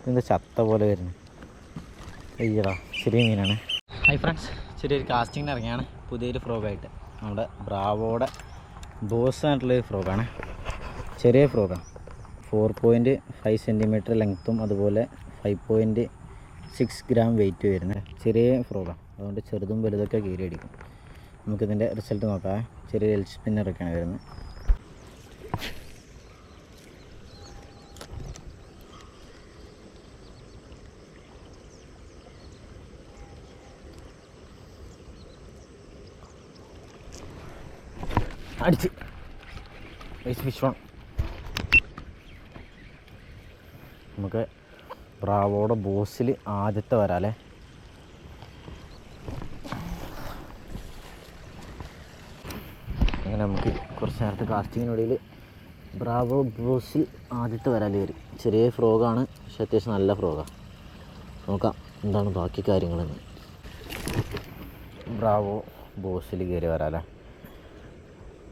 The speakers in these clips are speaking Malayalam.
ഇതിൻ്റെ ചത്ത പോലെ വരുന്നു. അയ്യടാ, ചെറിയ മീനാണ്. ഹായ് ഫ്രണ്ട്സ്, ചെറിയൊരു കാസ്റ്റിങ്ങിന് ഇറങ്ങിയാണ് പുതിയൊരു ഫ്രോഗായിട്ട്. നമ്മുടെ ബ്രാവോയുടെ ബോസ് ആയിട്ടുള്ളൊരു ഫ്രോഗാണ്. ചെറിയ ഫ്രോഗാണ്. 4.5 സെൻറ്റിമീറ്റർ ലെങ്ത്തും അതുപോലെ 5.6 ഗ്രാം വെയിറ്റ് വരുന്നത് ചെറിയ ഫ്രോഗാണ്. അതുകൊണ്ട് ചെറുതും വലുതൊക്കെ കീറി അടിക്കും. നമുക്കിതിൻ്റെ റിസൾട്ട് നോക്കാം. ചെറിയ എൽ സ്പിന്നറൊക്കെയാണ് വരുന്നത്. അടിച്ച് ഫിഷ് ഓൺ. നമുക്ക് ബ്രാവോയുടെ ബോസിൽ ആദ്യത്തെ വരാല്ലേ. അങ്ങനെ നമുക്ക് കുറച്ച് നേരത്തെ കാസ്റ്റിങ്ങിനിടയിൽ ബ്രാവോ ബോസിൽ ആദ്യത്തെ വരാൽ കയറി. ചെറിയ ഫ്രോഗാണ്, പക്ഷെ അത്യാവശ്യം നല്ല ഫ്രോഗാണ്. നോക്കാം എന്താണ് ബാക്കി കാര്യങ്ങളെന്ന്. ബ്രാവോ ബോസിൽ കയറി വരാല്ലേ,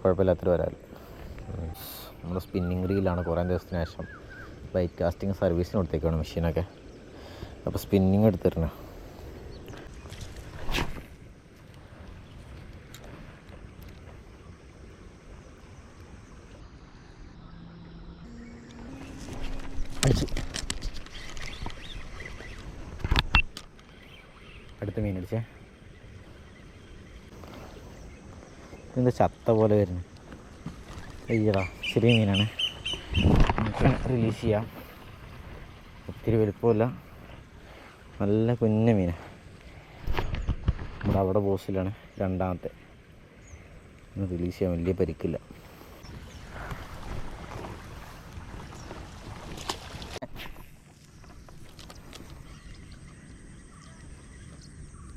കുഴപ്പമില്ലാത്തൊരു വരാൽ. നമ്മുടെ സ്പിന്നിങ് റീലാണ് കുറേ ദിവസത്തിന് ശേഷം ബൈറ്റ് കാസ്റ്റിംഗ് സർവീസിന് കൊടുത്തേക്കാണ് മെഷീനൊക്കെ. അപ്പോൾ സ്പിന്നിങ് എടുത്തിരുന്നു. അടുത്ത മീൻ അടിച്ചേ. ഇതിൻ്റെ ചത്ത പോലെ വരുന്നു. അയ്യടാ, ചെറിയ മീനാണ്. നമുക്ക് റിലീസ് ചെയ്യാം. ഒത്തിരി വലുപ്പമില്ല, നല്ല കുഞ്ഞ മീനാണ്. നമ്മുടെ അവിടെ ബോസിലാണ് രണ്ടാമത്തെ. റിലീസ് ചെയ്യാൻ വലിയ പരിക്കില്ല.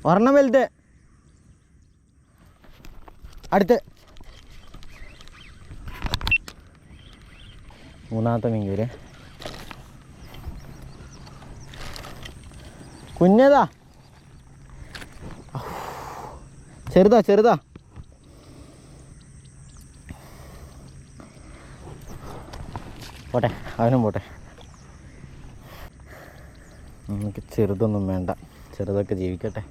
ഒരെണ്ണം വലുത്. അടുത്ത് മൂന്നാമത്തെ മീൻ കയറി. കുഞ്ഞതാ, ചെറുതാ. പോട്ടെ, അവനും പോട്ടെ. നമുക്ക് ചെറുതൊന്നും വേണ്ട, ചെറുതൊക്കെ ജീവിക്കട്ടെ.